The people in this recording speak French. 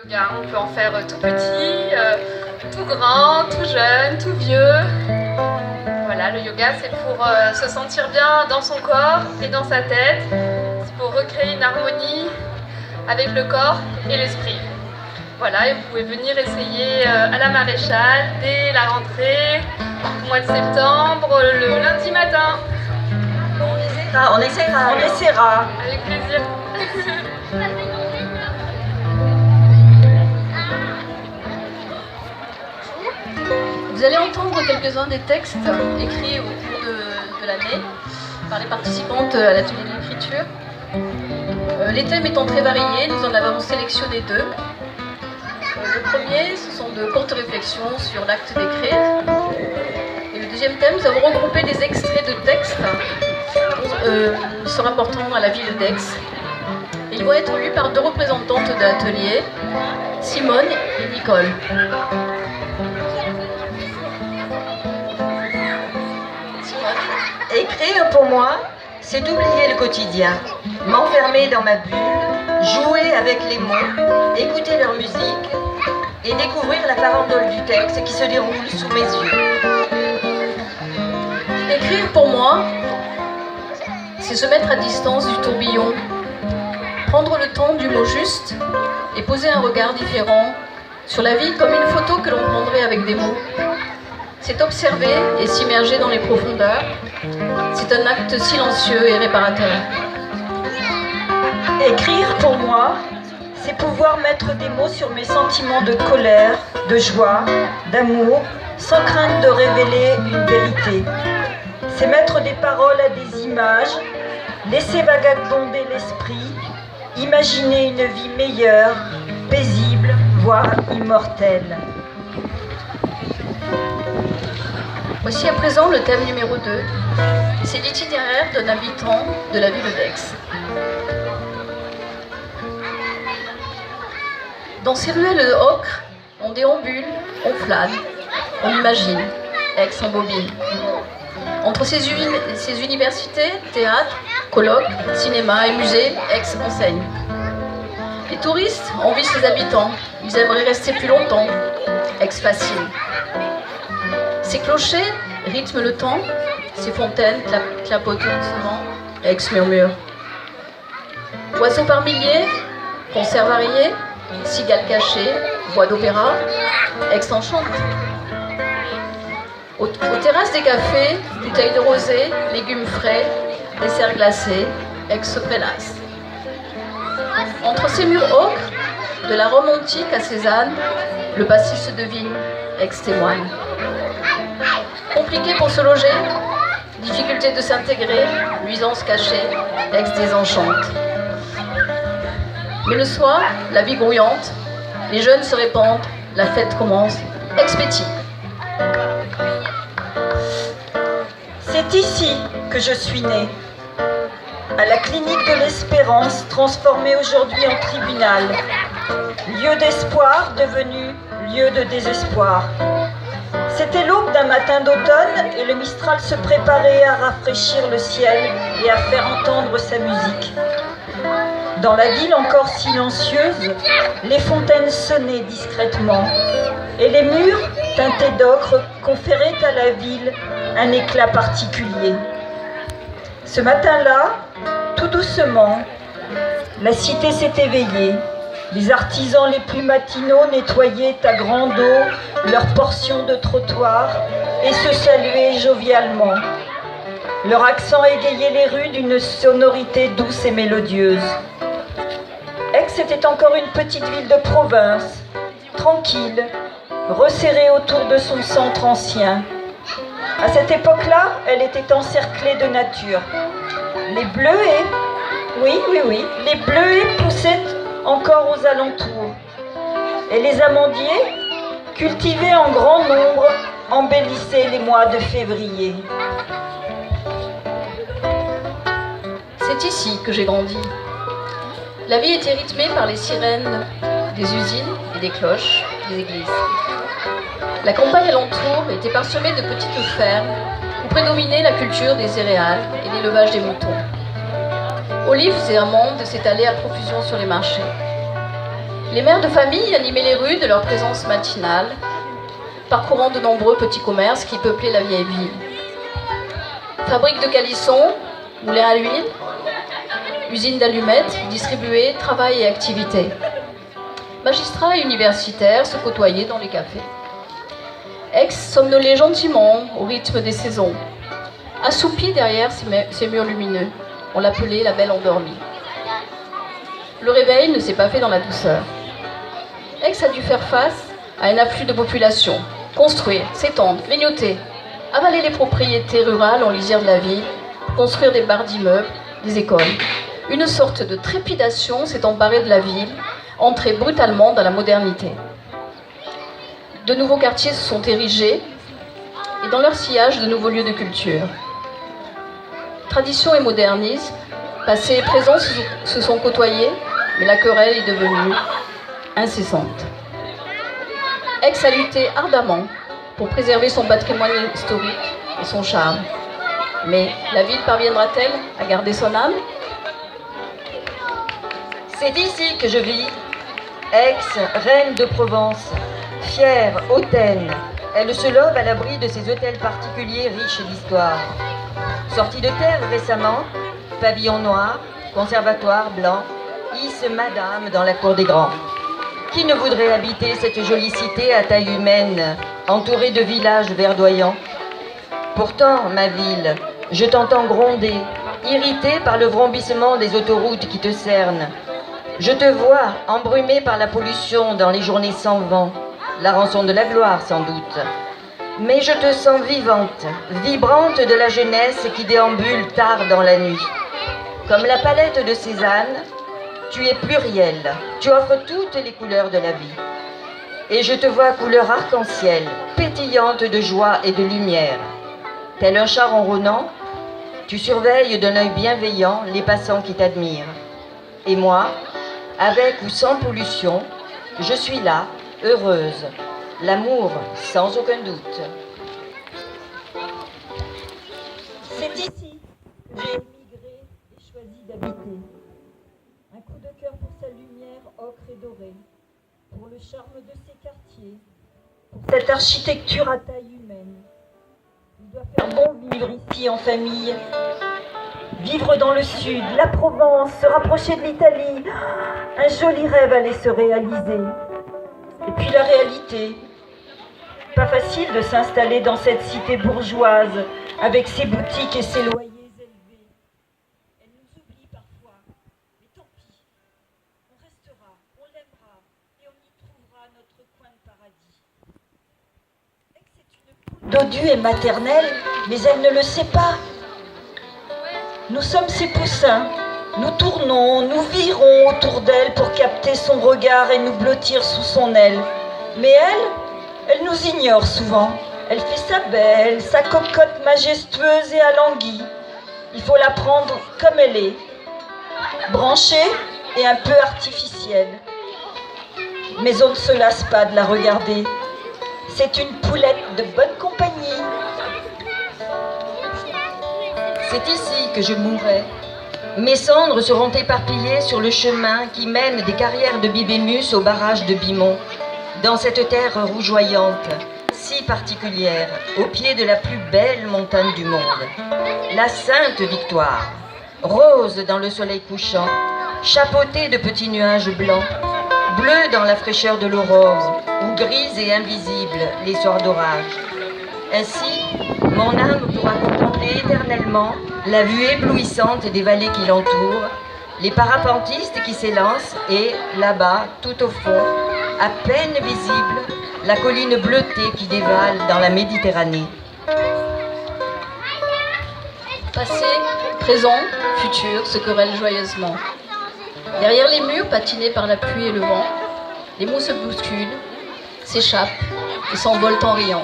Yoga, on peut en faire tout petit, tout grand, tout jeune, tout vieux. Voilà, le yoga c'est pour se sentir bien dans son corps et dans sa tête. C'est pour recréer une harmonie avec le corps et l'esprit. Voilà, et vous pouvez venir essayer à la Maréchale dès la rentrée, au mois de septembre, le lundi matin. On essaiera. Avec plaisir. Vous allez entendre quelques-uns des textes écrits au cours de l'année par les participantes à l'atelier de l'écriture. Les thèmes étant très variés, nous en avons sélectionné deux. Le premier, ce sont de courtes réflexions sur l'acte d'écrire. Et le deuxième thème, nous avons regroupé des extraits de textes se rapportant à la ville d'Aix. Et ils vont être lus par deux représentantes de l'atelier, Simone et Nicole. Écrire pour moi, c'est oublier le quotidien, m'enfermer dans ma bulle, jouer avec les mots, écouter leur musique et découvrir la farandole du texte qui se déroule sous mes yeux. Écrire pour moi, c'est se mettre à distance du tourbillon, prendre le temps du mot juste et poser un regard différent sur la vie comme une photo que l'on prendrait avec des mots. C'est observer et s'immerger dans les profondeurs. C'est un acte silencieux et réparateur. Écrire pour moi, c'est pouvoir mettre des mots sur mes sentiments de colère, de joie, d'amour, sans crainte de révéler une vérité. C'est mettre des paroles à des images, laisser vagabonder l'esprit, imaginer une vie meilleure, paisible, voire immortelle. Voici à présent le thème numéro 2. C'est l'itinéraire d'un habitant de la ville d'Aix. Dans ces ruelles ocre, on déambule, on flâne, on imagine, Aix en bobine. Entre ces universités, théâtres, colloques, cinéma et musées, Aix enseigne. Les touristes envient ses habitants, ils aimeraient rester plus longtemps, Aix fascine. Ces clochers rythment le temps, ces fontaines clapotent doucement, Aix murmure. Oiseaux par milliers, concerts variés, cigales cachées, voix d'opéra, Aix enchante. Aux terrasses des cafés, bouteilles de rosé, légumes frais, desserts glacés, Aix se prélasse. Entre ces murs ocre, de la Rome antique à Cézanne, le passé se devine, Aix témoigne. Compliqué pour se loger, difficulté de s'intégrer, nuisances cachées, Aix désenchante. Mais le soir, la vie grouillante, les jeunes se répandent, la fête commence, Aix pétille. C'est ici que je suis née, à la clinique de l'Espérance, transformée aujourd'hui en tribunal, lieu d'espoir devenu lieu de désespoir. C'était l'aube d'un matin d'automne et le Mistral se préparait à rafraîchir le ciel et à faire entendre sa musique. Dans la ville encore silencieuse, les fontaines sonnaient discrètement et les murs, teintés d'ocre, conféraient à la ville un éclat particulier. Ce matin-là, tout doucement, la cité s'est éveillée. Les artisans les plus matinaux nettoyaient à grande eau leurs portions de trottoir et se saluaient jovialement. Leur accent égayait les rues d'une sonorité douce et mélodieuse. Aix était encore une petite ville de province, tranquille, resserrée autour de son centre ancien. À cette époque-là, elle était encerclée de nature. Les bleuets, oui, les bleuets poussaient encore aux alentours. Et les amandiers, cultivés en grand nombre, embellissaient les mois de février. C'est ici que j'ai grandi. La vie était rythmée par les sirènes des usines et des cloches des églises. La campagne alentour était parsemée de petites fermes où prédominait la culture des céréales et l'élevage des moutons. Olives et amandes s'étalaient à profusion sur les marchés. Les mères de famille animaient les rues de leur présence matinale, parcourant de nombreux petits commerces qui peuplaient la vieille ville. Fabriques de calissons, moulins à l'huile, usines d'allumettes, distribuaient travail et activités. Magistrats et universitaires se côtoyaient dans les cafés. Aix somnolait gentiment au rythme des saisons. Assoupi derrière ses murs lumineux, on l'appelait la belle endormie. Le réveil ne s'est pas fait dans la douceur. Aix a dû faire face à un afflux de population, construire, s'étendre, grignoter, avaler les propriétés rurales en lisière de la ville, construire des barres d'immeubles, des écoles. Une sorte de trépidation s'est emparée de la ville, entrée brutalement dans la modernité. De nouveaux quartiers se sont érigés et dans leur sillage, de nouveaux lieux de culture. Tradition et modernisme, passé et présent se sont côtoyés, mais la querelle est devenue incessante. Aix a lutté ardemment pour préserver son patrimoine historique et son charme. Mais la ville parviendra-t-elle à garder son âme? C'est ici que je vis. Aix, reine de Provence, fière, hautaine, elle se lobe à l'abri de ses hôtels particuliers riches d'histoire. Sortie de terre récemment, pavillon noir, conservatoire blanc, hisse madame dans la cour des grands. Qui ne voudrait habiter cette jolie cité à taille humaine, entourée de villages verdoyants? Pourtant, ma ville, je t'entends gronder, irrité par le vrombissement des autoroutes qui te cernent. Je te vois embrumé par la pollution dans les journées sans vent, la rançon de la gloire sans doute. Mais je te sens vivante, vibrante de la jeunesse qui déambule tard dans la nuit. Comme la palette de Cézanne, tu es plurielle, tu offres toutes les couleurs de la vie. Et je te vois couleur arc-en-ciel, pétillante de joie et de lumière. Tel un chat ronronnant, tu surveilles d'un œil bienveillant les passants qui t'admirent. Et moi, avec ou sans pollution, je suis là, heureuse. L'amour, sans aucun doute. C'est ici que j'ai émigré et choisi d'habiter. Un coup de cœur pour sa lumière ocre et dorée, pour le charme de ses quartiers, pour cette architecture à taille humaine. Il doit faire bon vivre ici en famille, vivre dans le sud, la Provence, se rapprocher de l'Italie. Un joli rêve allait se réaliser. Et puis la réalité. Pas facile de s'installer dans cette cité bourgeoise, avec ses boutiques et ses loyers élevés. Elle nous oublie parfois, mais tant pis. On restera, on l'aimera, et on y trouvera notre coin de paradis. C'est une poule dodue et maternelle, mais elle ne le sait pas. Nous sommes ses poussins. Nous tournons, nous virons autour d'elle pour capter son regard et nous blottir sous son aile. Mais elle nous ignore souvent. Elle fait sa belle, sa cocotte majestueuse et alanguie. Il faut la prendre comme elle est, branchée et un peu artificielle. Mais on ne se lasse pas de la regarder. C'est une poulette de bonne compagnie. C'est ici que je mourrai. Mes cendres seront éparpillées sur le chemin qui mène des carrières de Bibémus au barrage de Bimont, dans cette terre rougeoyante, si particulière, au pied de la plus belle montagne du monde. La Sainte Victoire, rose dans le soleil couchant, chapeautée de petits nuages blancs, bleue dans la fraîcheur de l'aurore, ou grise et invisible les soirs d'orage. Ainsi, mon âme pourra contempler éternellement la vue éblouissante des vallées qui l'entourent, les parapentistes qui s'élancent et, là-bas, tout au fond, à peine visible, la colline bleutée qui dévale dans la Méditerranée. Passé, présent, futur se querellent joyeusement. Derrière les murs patinés par la pluie et le vent, les mots se bousculent, s'échappent et s'envolent en riant.